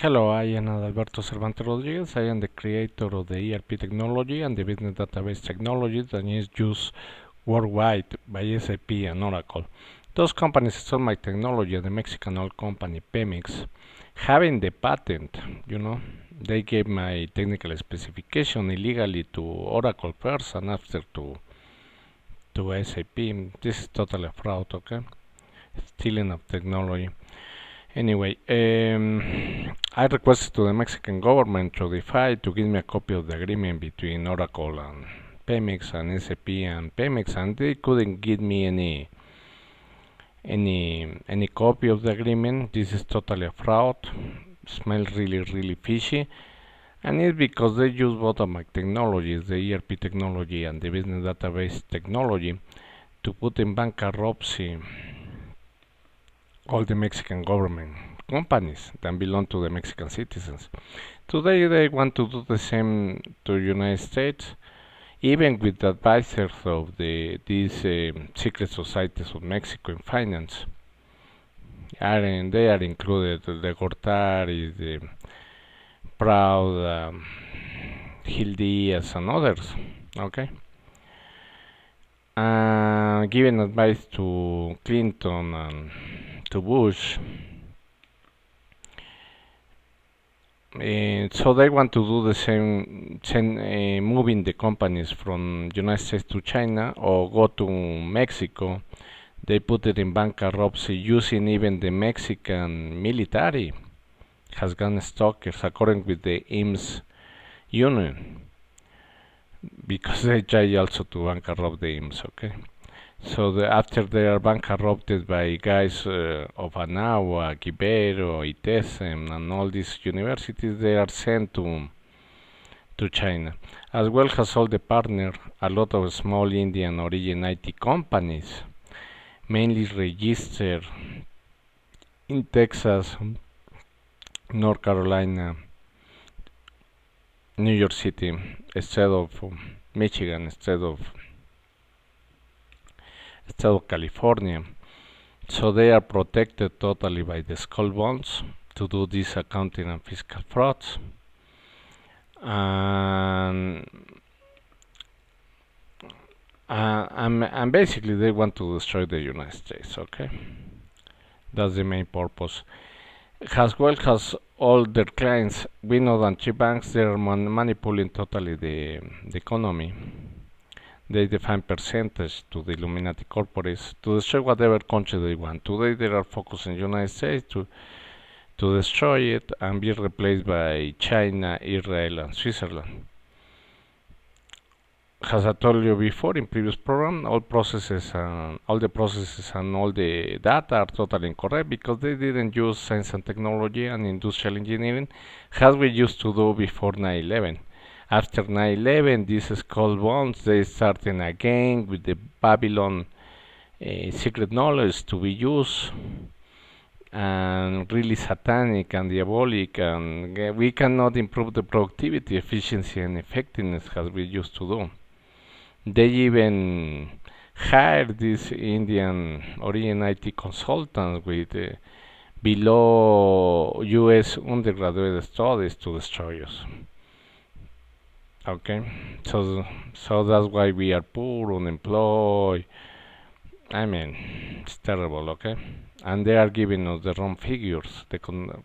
Hello, I am Adalberto Cervantes Rodriguez. I am the creator of the ERP technology and the business database technology that is used worldwide by SAP and Oracle. Those companies stole my technology, the Mexican oil company Pemex, having the patent, they gave my technical specification illegally to Oracle first and after to SAP. This is totally a fraud, okay? Stealing of technology. Anyway, I requested to the Mexican government to defy to give me a copy of the agreement between Oracle and Pemex and SAP and Pemex, and they couldn't give me any copy of the agreement. This is totally a fraud. Smells really fishy, and it's because they use both of my technologies, the ERP technology and the business database technology, to put in bankruptcy all the Mexican government companies that belong to the Mexican citizens. Today they want to do the same to the United States, even with the advisors of these secret societies of Mexico in finance. They are included the Gortari, the Proud, Gil Diaz, and others. Okay. Giving advice to Clinton and to Bush. So they want to do the same moving the companies from United States to China or go to Mexico. They put it in bankruptcy using even the Mexican military has gone stalkers according with the IMSS union, because they try also to bankrupt the IMSS, okay? So after they are bankrupted by guys of Anáhuac, Ibero, ITESM, and all these universities, they are sent to China, as well as all the partner, a lot of small Indian origin IT companies, mainly registered in Texas, North Carolina, New York City, instead of Michigan, instead of California. So they are protected totally by the skull bonds to do this accounting and fiscal frauds. And basically they want to destroy the United States, okay? That's the main purpose. As well as all their clients, we know that cheap banks, they are manipulating totally the economy. They define percentage to the Illuminati corporates to destroy whatever country they want. Today they are focused in the United States to destroy it and be replaced by China, Israel, and Switzerland. As I told you before in previous program, all the processes and all the data are totally incorrect because they didn't use science and technology and industrial engineering as we used to do before 9/11. After 9/11, these skull bonds, they started again with the Babylon secret knowledge to be used, and really satanic and diabolic, and we cannot improve the productivity, efficiency, and effectiveness as we used to do. They even hired these Indian origin IT consultants with below US undergraduate studies to destroy us. Okay, so that's why we are poor, unemployed. I mean, it's terrible, okay? And they are giving us the wrong figures, the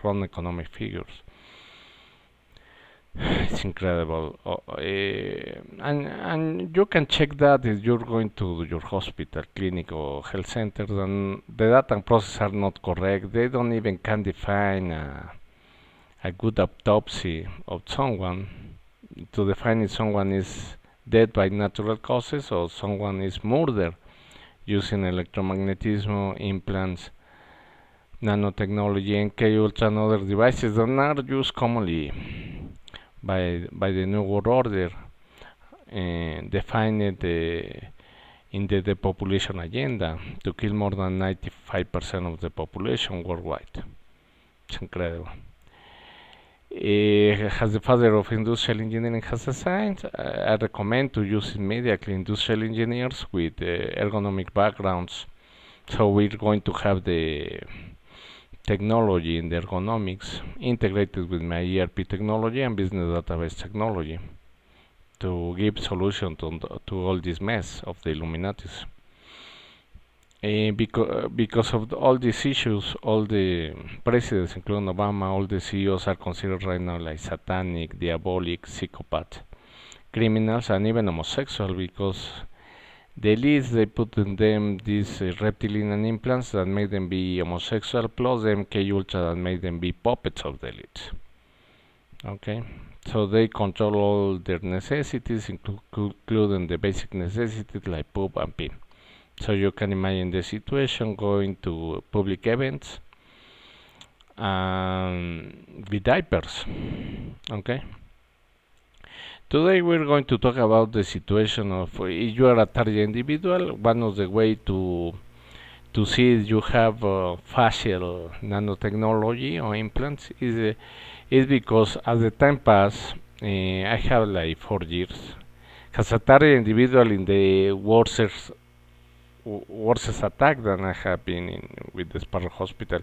wrong economic figures. It's incredible. And you can check that if you're going to your hospital, clinic, or health centers, and the data and process are not correct. They don't even can define a good autopsy of someone, to define if someone is dead by natural causes or someone is murdered using electromagnetism, implants, nanotechnology, NK Ultra, and other devices that are used commonly by the New World Order, defined in the depopulation agenda to kill more than 95% of the population worldwide. It's incredible. As the father of industrial engineering has assigned, I recommend to use immediately industrial engineers with ergonomic backgrounds. So we're going to have the technology in the ergonomics integrated with my ERP technology and business database technology to give solution to all this mess of the Illuminatis. Because of all these issues, all the presidents, including Obama, all the CEOs are considered right now like satanic, diabolic, psychopath, criminals, and even homosexual because the elites they put in them these reptilian implants that make them be homosexual, plus the MK Ultra that make them be puppets of the elites. Okay, so they control all their necessities, including the basic necessities like poop and pee. So you can imagine the situation going to public events with diapers. Okay. Today we're going to talk about the situation of if you are a target individual. One of the way to see if you have facial nanotechnology or implants is because as the time pass, I have like 4 years as a target individual in the worst attack than I have been in with the Sparrow Hospital.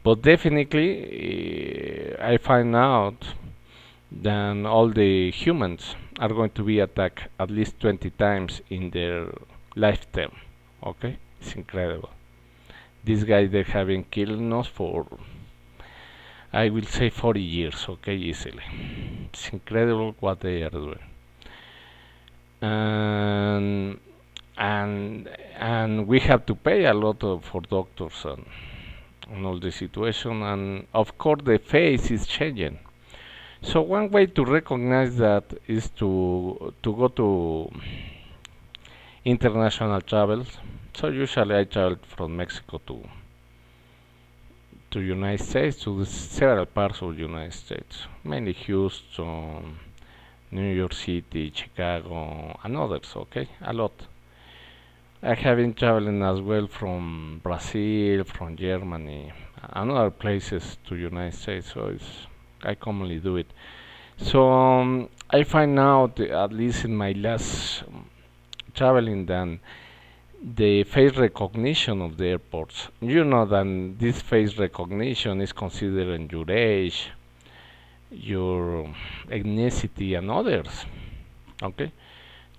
But definitely, I find out that all the humans are going to be attacked at least 20 times in their lifetime. Okay, it's incredible. These guys they have been killing us for, I will say, 40 years. Okay, easily. It's incredible what they are doing. And we have to pay a lot for doctors and all the situation, and of course the face is changing. So one way to recognize that is to go to international travels. So usually I travel from Mexico to United States, to several parts of the United States, mainly Houston, New York City, Chicago, and others. Okay, a lot. I have been traveling as well from Brazil, from Germany, and other places to United States. So I commonly do it. So I find out, at least in my last traveling, that the face recognition of the airports. You know that this face recognition is considering your age, your ethnicity, and others. Okay,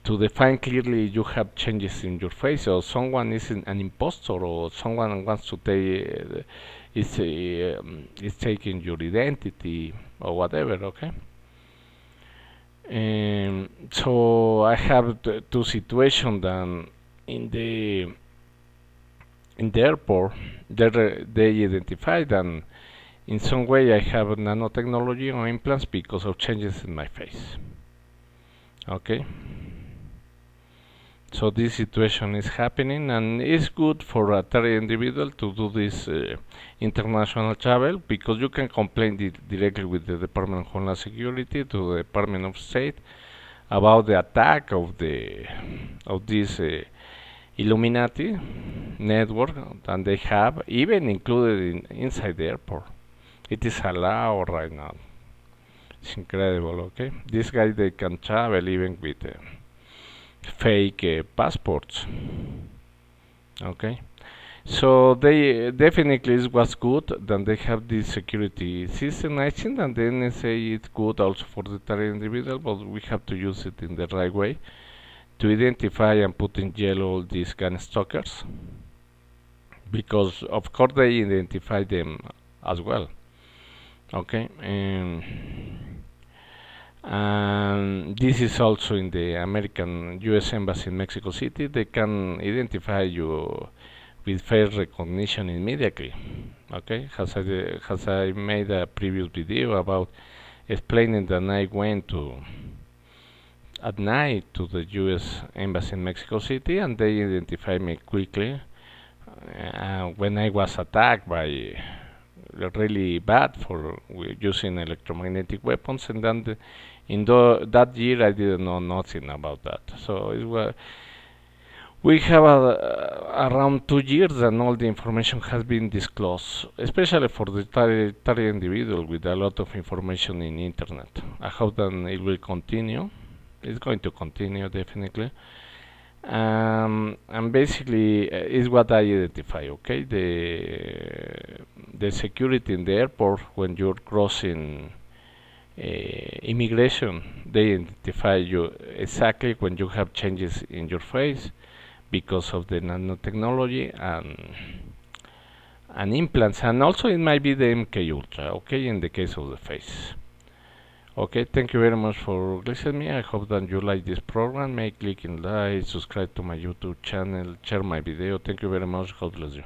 to define clearly you have changes in your face, or someone is an impostor, or someone wants to take is taking your identity or whatever. Okay. So I have two situations that in the airport they identify that in some way I have nanotechnology or implants because of changes in my face. Okay. So this situation is happening, and it's good for a third individual to do this international travel because you can complain directly with the Department of Homeland Security to the Department of State about the attack of this Illuminati network that they have, even included inside the airport. It is allowed right now. It's incredible. Okay, these guys they can travel even with fake passports. Okay, so they definitely it was good that they have this security system. I think that the NSA is good also for the target individual, but we have to use it in the right way to identify and put in jail all these gun stalkers, because of course they identify them as well. Okay, and this is also in the American US Embassy in Mexico City. They can identify you with face recognition immediately. Okay, has I made a previous video about explaining that I went at night to the US Embassy in Mexico City, and they identified me quickly when I was attacked by really bad for using electromagnetic weapons, and then that year I didn't know nothing about that. So we have around 2 years and all the information has been disclosed, especially for the target individual with a lot of information in internet. I hope that it will continue. It's going to continue definitely. And basically is what I identify. Okay, the security in the airport when you're crossing immigration. They identify you exactly when you have changes in your face because of the nanotechnology and implants, and also it might be the MK Ultra, okay, in the case of the face. Okay, thank you very much for listening me. I hope that you like this program. May click in like, subscribe to my YouTube channel, share my video. Thank you very much. God bless you.